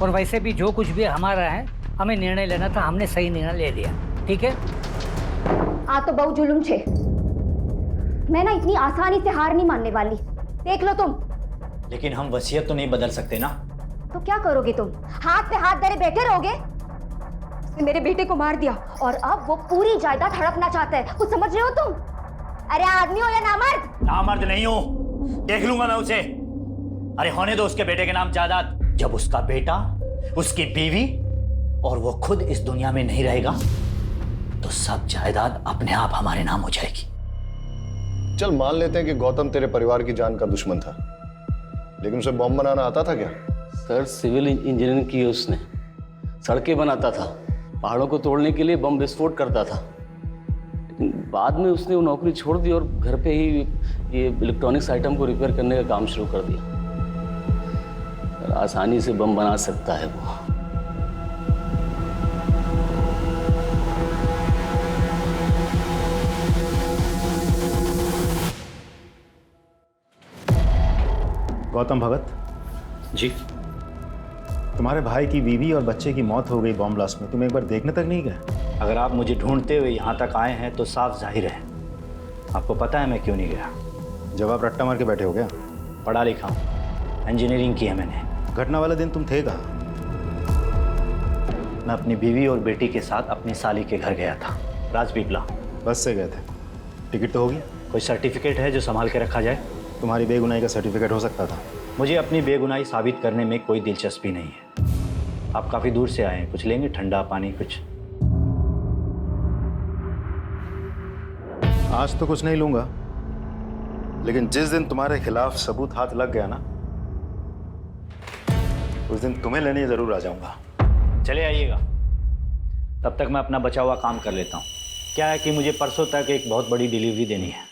और वैसे भी जो कुछ भी हमारा है, हमें निर्णय लेना था, हमने सही निर्णय ले लिया। ठीक है? आ तो बहु जुलुम छे। मैं ना इतनी आसानी से हार नहीं मानने वाली। देख लो तुम। लेकिन हम वसीयत तो नहीं बदल सकते ना। तो क्या करोगे तुम? हाथ पे हाथ धरे बैठे रहोगे? उसने मेरे बेटे को मार दिया और अब वो पूरी जायदाद हड़पना चाहता है। कुछ समझ रहे हो तुम? अरे आदमी हो या नामर्द? नामर्द नहीं हूं, देख लूंगा मैं उसे। अरे होने दो उसके बेटे के नाम जायदाद। जब उसका बेटा, उसकी बीवी और वो खुद इस दुनिया में नहीं रहेगा तो सब जायदाद अपने आप हमारे नाम हो जाएगी। चल मान लेते हैं कि गौतम तेरे परिवार की जान का दुश्मन था, लेकिन उसे बॉम्ब बनाना आता था क्या? सर सिविल इंजीनियरिंग की उसने, सड़कें बनाता था, पहाड़ों को तोड़ने के लिए बम विस्फोट करता था। लेकिन बाद में उसने वो नौकरी छोड़ दी और घर पे ही ये इलेक्ट्रॉनिक्स आइटम को रिपेयर करने का काम शुरू कर दिया। सर आसानी से बम बना सकता है वो। गौतम भगत जी, तुम्हारे भाई की बीवी और बच्चे की मौत हो गई बॉम्ब ब्लास्ट में, तुम एक बार देखने तक नहीं गए? अगर आप मुझे ढूंढते हुए यहाँ तक आए हैं तो साफ जाहिर है आपको पता है मैं क्यों नहीं गया। जवाब रट्टा मार के बैठे हो गया? पढ़ा लिखा हूँ, इंजीनियरिंग की है मैंने। घटना वाले दिन तुम थे कहाँ? मैं अपनी बीवी और बेटी के साथ अपनी साली के घर गया था, राजपीपला। बस से गए थे? टिकट तो होगी? कोई सर्टिफिकेट है जो संभाल के रखा जाए? तुम्हारी बेगुनाही का सर्टिफिकेट हो सकता था। मुझे अपनी बेगुनाही साबित करने में कोई दिलचस्पी नहीं है। आप काफ़ी दूर से आए हैं, कुछ लेंगे? ठंडा पानी कुछ? आज तो कुछ नहीं लूंगा, लेकिन जिस दिन तुम्हारे खिलाफ सबूत हाथ लग गया ना, उस दिन तुम्हें लेने जरूर आ जाऊंगा। चले आइएगा, तब तक मैं अपना बचा हुआ काम कर लेता हूँ। क्या है कि मुझे परसों तक एक बहुत बड़ी डिलीवरी देनी है।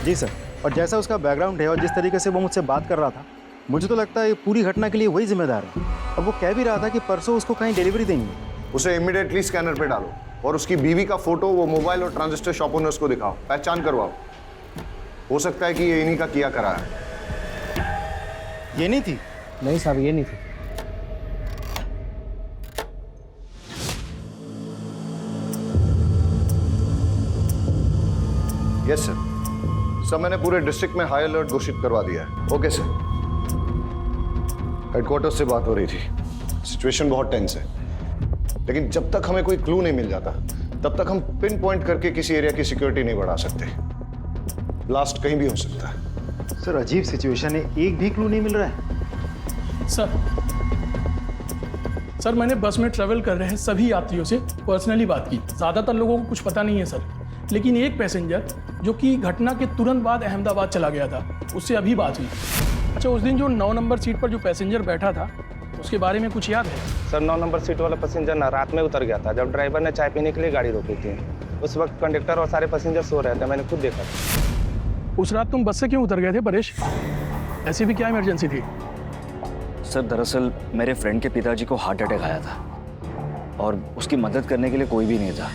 जी सर। और जैसा उसका बैकग्राउंड है और जिस तरीके से वो मुझसे बात कर रहा था, मुझे तो लगता है ये पूरी घटना के लिए वही जिम्मेदार है। अब वो कह भी रहा था कि परसों उसको कहीं डिलीवरी देंगे। उसे इमीडिएटली स्कैनर पे डालो और उसकी बीवी का फोटो वो मोबाइल और ट्रांजिस्टर शॉप ओनर्स को दिखाओ, पहचान करवाओ। हो सकता है कि ये इन्हीं का किया करा है। ये नहीं थी? नहीं साहब, ये नहीं थी। Yes sir. सर मैंने पूरे डिस्ट्रिक्ट में हाई अलर्ट घोषित करवा दिया है। Okay sir. हेडक्वार्टर से बात हो रही थी, सिचुएशन बहुत टेंस है, लेकिन जब तक हमें कोई क्लू नहीं मिल जाता तब तक हम पिन पॉइंट करके किसी एरिया की सिक्योरिटी नहीं बढ़ा सकते। ब्लास्ट कहीं भी हो सकता है। सर अजीब सिचुएशन है, एक भी क्लू नहीं मिल रहा है। सर मैंने बस में ट्रेवल कर रहे सभी यात्रियों से पर्सनली बात की। ज़्यादातर लोगों को कुछ पता नहीं है सर, लेकिन एक पैसेंजर जो कि घटना के तुरंत बाद अहमदाबाद चला गया था, उससे अभी बात हुई। अच्छा, उस दिन जो 9 नंबर सीट पर जो पैसेंजर बैठा था उसके बारे में कुछ याद है? सर 9 नंबर सीट वाला पैसेंजर ना रात में उतर गया था जब ड्राइवर ने चाय पीने के लिए गाड़ी रोकी थी। उस वक्त कंडक्टर और सारे पैसेंजर सो रहे थे, मैंने खुद देखा था। उस रात तुम बस से क्यों उतर गए थे परेश? ऐसी भी क्या इमरजेंसी थी? सर दरअसल मेरे फ्रेंड के पिताजी को हार्ट अटैक आया था और उसकी मदद करने के लिए कोई भी नहीं था।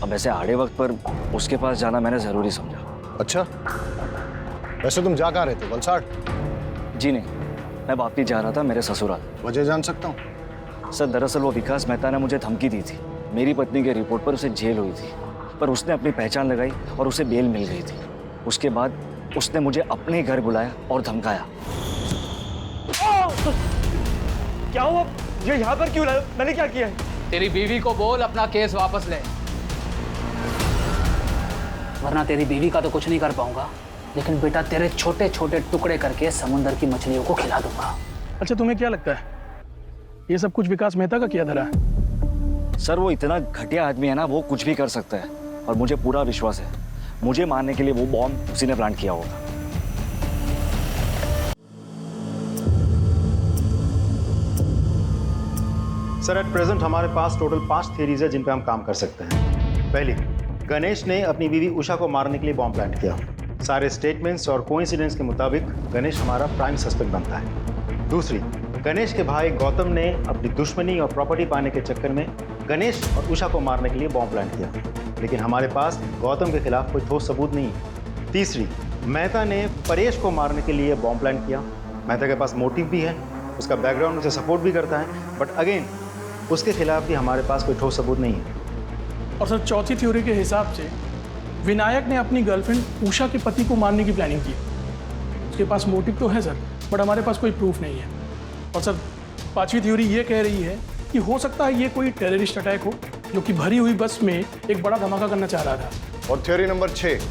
अब ऐसे आड़े वक्त पर उसके पास जाना मैंने ज़रूरी समझा। अच्छा, वैसे तुम जा कहाँ रहे थे? वलसाड़? जी नहीं, मैं वापस जा रहा था मेरे ससुराल। वजह जान सकता हूँ? सर दरअसल वो विकास मेहता ने मुझे धमकी दी थी। मेरी पत्नी के रिपोर्ट पर उसे जेल हुई थी, पर उसने अपनी पहचान लगाई और उसे बेल मिल गई थी। उसके बाद उसने मुझे अपने घर बुलाया और धमकाया। क्या हुआ? ये यहाँ पर क्यों लाया? मैंने क्या किया है? तेरी बीवी को बोल अपना केस वापस ले, वरना तेरी बीवी का तो कुछ नहीं कर पाऊंगा, लेकिन बेटा तेरे छोटे छोटे टुकड़े करके समुंदर की मछलियों को खिला दूंगा। अच्छा तुम्हें क्या लगता है ये सब कुछ विकास मेहता का किया धरा है? सर वो इतना घटिया आदमी है ना, वो कुछ भी कर सकता है और मुझे पूरा विश्वास है मुझे मारने के लिए वो बॉम्ब उसी ने प्लान किया होगा। सर एट प्रेजेंट हमारे पास टोटल 5 थियरीज है जिन पे हम काम कर सकते हैं। पहली, गणेश ने अपनी बीवी उषा को मारने के लिए बॉम्ब प्लांट किया। सारे स्टेटमेंट्स और कोइंसिडेंस के मुताबिक गणेश हमारा प्राइम सस्पेक्ट बनता है। दूसरी, गणेश के भाई गौतम ने अपनी दुश्मनी और प्रॉपर्टी पाने के चक्कर में गणेश और उषा को मारने के लिए बॉम्ब प्लांट किया, लेकिन हमारे पास गौतम के खिलाफ कोई ठोस सबूत नहीं है। तीसरी, मेहता ने परेश को मारने के लिए बॉम्ब प्लांट किया। मेहता के पास मोटिव भी है, उसका बैकग्राउंड उसे सपोर्ट भी करता है, बट अगेन उसके खिलाफ भी हमारे पास कोई ठोस सबूत नहीं है। और सर चौथी थ्योरी के हिसाब से विनायक ने अपनी गर्लफ्रेंड उषा के पति को मारने की प्लानिंग की। उसके पास मोटिव तो है सर, बट हमारे पास कोई प्रूफ नहीं है। और सर पांचवी थ्योरी ये कह रही है कि हो सकता है ये कोई टेररिस्ट अटैक हो जो कि भरी हुई बस में एक बड़ा धमाका करना चाह रहा था। और थ्योरी नंबर 6,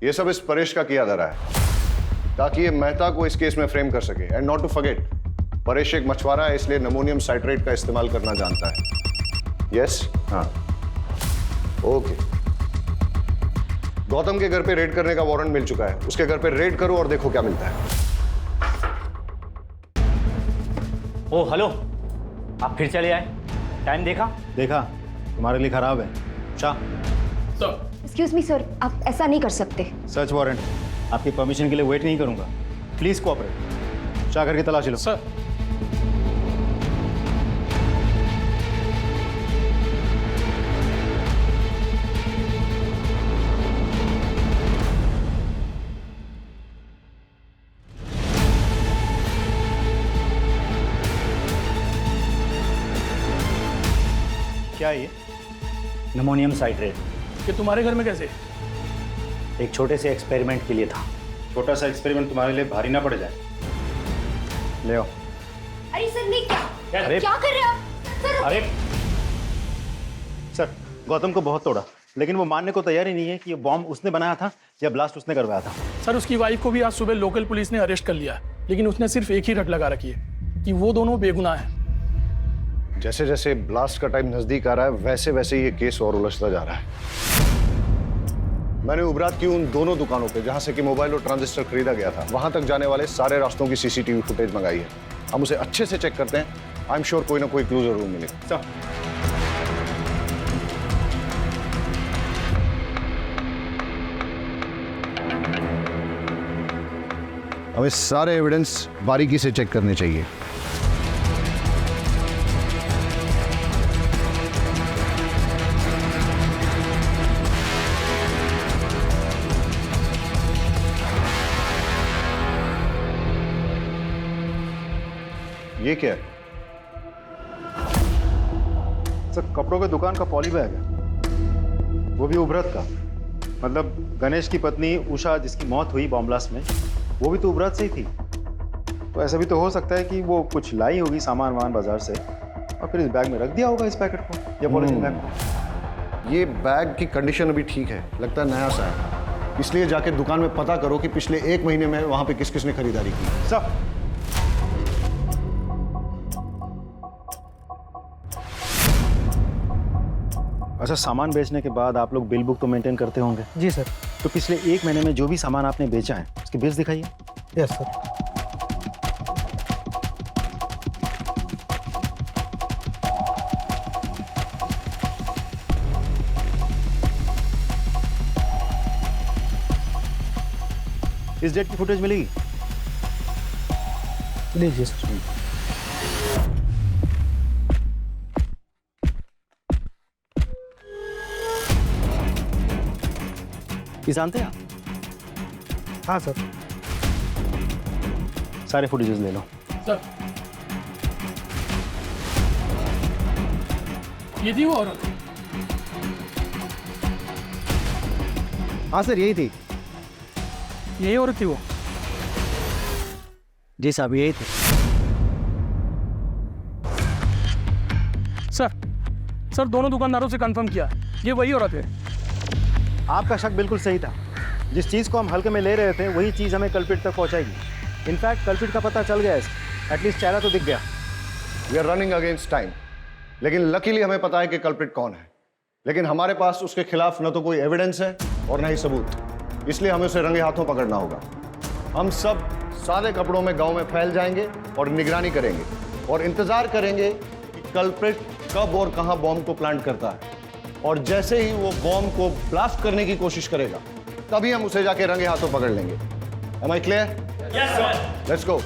ये सब इस परेश का किया धरा है ताकि ये मेहता को इस केस में फ्रेम कर सके। And not to forget, Paresh एक मछुआरा है, इसलिए अमोनियम साइट्रेट का इस्तेमाल करना जानता है। यस, हाँ, ओके। गौतम के घर पे रेड करने का वारंट मिल चुका है, उसके घर पे रेड करो और देखो क्या मिलता है। ओ हेलो, आप फिर चले आए? टाइम देखा? देखा, तुम्हारे लिए खराब है। शाह, एक्सक्यूज मी सर, आप ऐसा नहीं कर सकते। सर्च वारंट, आपकी परमिशन के लिए वेट नहीं करूंगा। Please cooperate. शाह करके तलाशी लो। सर क्या है ये? Ammonium citrate. ये तुम्हारे घर में कैसे? एक छोटे से एक्सपेरिमेंट के लिए था। छोटा सा एक्सपेरिमेंट तुम्हारे लिए भारी ना पड़ जाए। ले आओ। अरे सर नहीं, क्या अरे क्या कर रहे हैं आप सर? अरे सर, गौतम को बहुत तोड़ा, लेकिन वो मानने को तैयार ही नहीं है कि ये बॉम्ब उसने बनाया था या ब्लास्ट उसने करवाया था। सर उसकी वाइफ को भी आज सुबह लोकल पुलिस ने अरेस्ट कर लिया, लेकिन उसने सिर्फ एक ही रट लगा रखी है कि वो दोनों बेगुनाह हैं। जैसे जैसे ब्लास्ट का टाइम नजदीक आ रहा है वैसे वैसे ये केस और उलझता जा रहा है। मैंने उबरात की उन दोनों दुकानों पे जहां से कि मोबाइल और ट्रांजिस्टर खरीदा गया था, वहां तक जाने वाले सारे रास्तों की सीसीटीवी फुटेज मंगाई है। हम उसे अच्छे से चेक करते हैं, आई एम श्योर कोई ना कोई क्लू जरूर मिलेगा। हमें सारे एविडेंस बारीकी से चेक करने चाहिए। ये क्या है? सर कपड़ों के दुकान का पॉली बैग है, वो भी उभरत का। मतलब गणेश की पत्नी उषा जिसकी मौत हुई बॉम्ब ब्लास्ट में, वो भी तो उभरत से ही थी। तो ऐसा भी तो हो सकता है कि वो कुछ लाई होगी सामान वामान बाजार से और फिर इस बैग में रख दिया होगा, इस पैकेट को या पॉलिथीन बैग को। ये बैग की कंडीशन अभी ठीक है, लगता है नया सा है, इसलिए जाके दुकान में पता करो कि पिछले 1 महीने में वहां पे किस किसने खरीदारी की। सब अच्छा, सामान बेचने के बाद आप लोग बिल बुक तो मेंटेन करते होंगे? जी सर। तो पिछले 1 महीने में जो भी सामान आपने बेचा है उसके बिल्स दिखाइए। Yes sir. इस डेट की फुटेज मिलेगी? लीजिए सर। ये जानते हैं आप? हाँ सर। सारे फुटेजेस ले लो। सर ये थी वो औरत? हाँ सर यही थी। यही औरत थी वो? जी साहब यही थी। सर दोनों दुकानदारों से कंफर्म किया, ये वही औरत है। आपका शक बिल्कुल सही था। जिस चीज़ को हम हल्के में ले रहे थे वही चीज़ हमें कल्प्रिट तक पहुंचाएगी। इनफैक्ट कल्प्रिट का पता चल गया है, एटलीस्ट चेहरा तो दिख गया। We are running against time, लेकिन लकीली हमें पता है कि कल्प्रिट कौन है। लेकिन हमारे पास उसके खिलाफ न तो कोई एविडेंस है और न ही सबूत, इसलिए हमें उसे रंगे हाथों पकड़ना होगा। हम सब सादे कपड़ों में गांव में फैल जाएंगे और निगरानी करेंगे और इंतजार करेंगे कि कल्प्रिट कब और कहां बॉम्ब को प्लांट करता है, और जैसे ही वो बॉम्ब को ब्लास्ट करने की कोशिश करेगा तभी हम उसे जाके रंगे हाथों पकड़ लेंगे। Am I clear? Yes, sir. Let's go.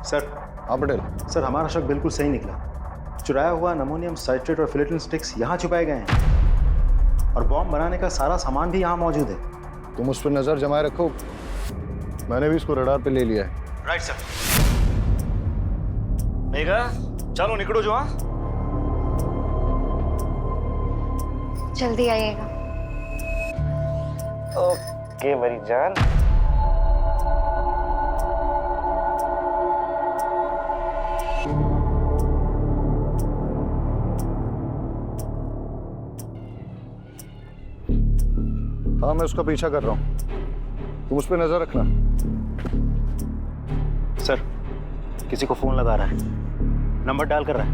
Sir. हाँ पटेल। सर, हमारा शक बिल्कुल सही निकला। चुराया हुआ अमोनियम साइट्रेट और फिलेटिन स्टिक्स यहाँ छुपाए गए हैं और बॉम्ब बनाने का सारा सामान भी यहाँ मौजूद है। तुम उस पर नजर जमाए रखो, मैंने भी इसको रडार पे ले लिया है। Right sir. मेघा, चलो निकलो जो। हाँ, जल्दी आइएगा। ओके मेरी जान। हाँ, मैं उसका पीछा कर रहा हूँ, तुम उस पर नजर रखना। सर, किसी को फोन लगा रहा है, नंबर डायल कर रहा है।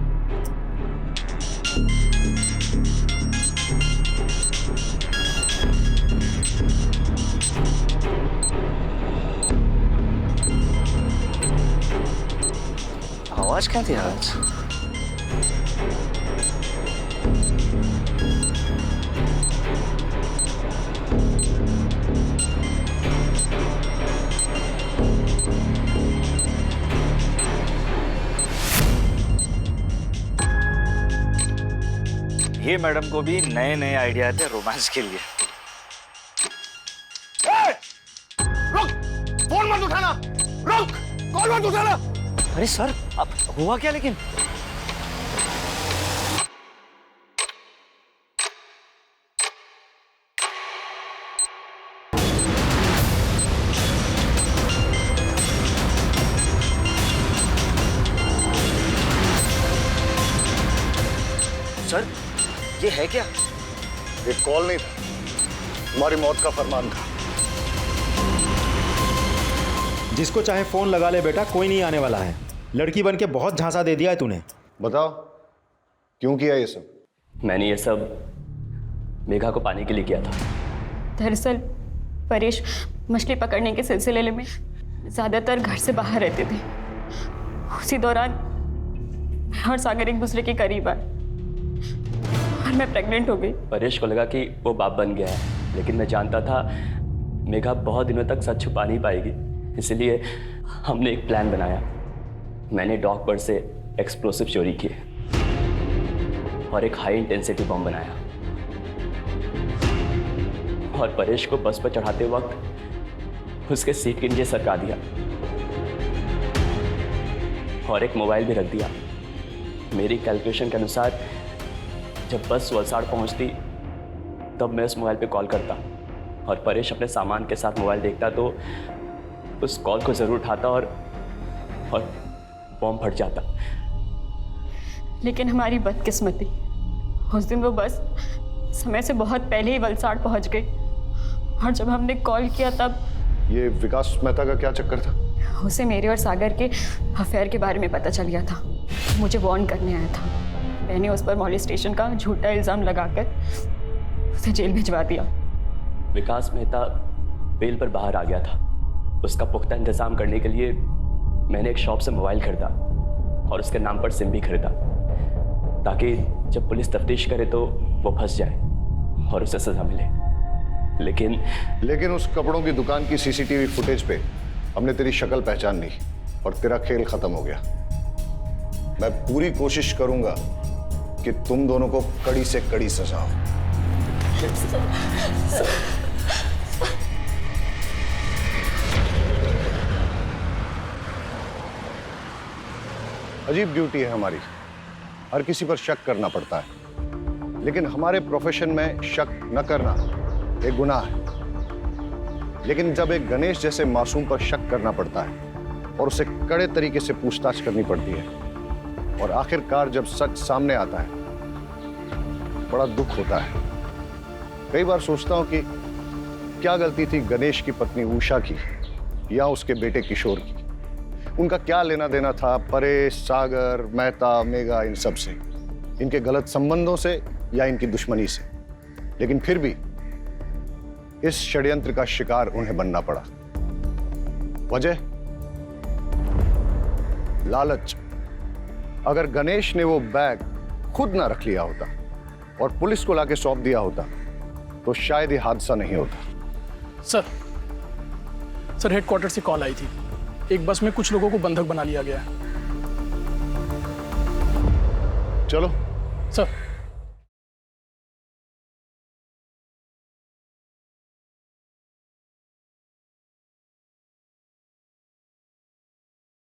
आवाज क्या थी आज? ये मैडम को भी नए नए आइडिया थे रोमांस के लिए। रुक! फोन मत उठाना! रुक! कॉल मत उठाना! अरे सर, अब हुआ क्या लेकिन? सर, ये है क्या? ये कॉल नहीं था, तुम्हारी मौत का फरमान था। जिसको चाहे फोन लगा ले बेटा, कोई नहीं आने वाला है। लड़की बन के बहुत झांसा दे दिया है तूने। बताओ क्यों किया ये सब? मैंने ये सब मेघा को पाने के लिए किया था। दरअसल परेश मछली पकड़ने के सिलसिले में ज़्यादातर घर से बाहर रहते थे। उसी दौरान मैं और सागर एक दूसरे के करीब आए और मैं प्रेग्नेंट हो गई। परेश को लगा कि वो बाप बन गया है, लेकिन मैं जानता था मेघा बहुत दिनों तक सच छुपा नहीं पाएगी, इसलिए हमने एक प्लान बनाया। मैंने डॉक पर से एक्सप्लोसिव चोरी किए और एक हाई इंटेंसिटी बम बनाया और परेश को बस पर चढ़ाते वक्त उसके सीट के नीचे सरका दिया और एक मोबाइल भी रख दिया। मेरी कैलकुलेशन के अनुसार जब बस वलसाड़ पहुंचती तब मैं उस मोबाइल पे कॉल करता और परेश अपने सामान के साथ मोबाइल देखता तो उस कॉल को ज़रूर उठाता और बॉम्ब फट जाता। लेकिन हमारी बदकिस्मती, उस दिन वो बस समय से बहुत पहले ही वलसाड़ पहुंच गई और जब हमने कॉल किया तब ये विकास मेहता का क्या चक्कर था? उसे मेरे और सागर के अफेयर के बारे में पता चल गया था। मुझे वार्न करने आया था। मैंने उस पर मॉलेस्टेशन का झूठा इल्ज़ाम लगाकर उसे जेल भिजवा दिया। विकास मेहता बेल पर बाहर आ गया था। उसका पुख्ता इंतजाम करने के लिए मैंने एक शॉप से मोबाइल खरीदा और उसके नाम पर सिम भी खरीदा ताकि जब पुलिस तफ्तीश करे तो वो फंस जाए और उसे सजा मिले। लेकिन उस कपड़ों की दुकान की सीसीटीवी फुटेज पे हमने तेरी शक्ल पहचान ली और तेरा खेल खत्म हो गया। मैं पूरी कोशिश करूंगा कि तुम दोनों को कड़ी से कड़ी सजा हो। अजीब ड्यूटी है हमारी, हर किसी पर शक करना पड़ता है। लेकिन हमारे प्रोफेशन में शक न करना एक गुनाह है। लेकिन जब एक गणेश जैसे मासूम पर शक करना पड़ता है और उसे कड़े तरीके से पूछताछ करनी पड़ती है और आखिरकार जब सच सामने आता है, बड़ा दुख होता है। कई बार सोचता हूं कि क्या गलती थी गणेश की पत्नी उषा की या उसके बेटे किशोर की। उनका क्या लेना देना था परेश, सागर, मेहता, मेघा, इन सब से, इनके गलत संबंधों से या इनकी दुश्मनी से। लेकिन फिर भी इस षड्यंत्र का शिकार उन्हें बनना पड़ा। वजह लालच। अगर गणेश ने वो बैग खुद ना रख लिया होता और पुलिस को लाके सौंप दिया होता तो शायद ये हादसा नहीं होता। सर हेडक्वार्टर से कॉल आई थी, एक बस में कुछ लोगों को बंधक बना लिया गया है। चलो सर।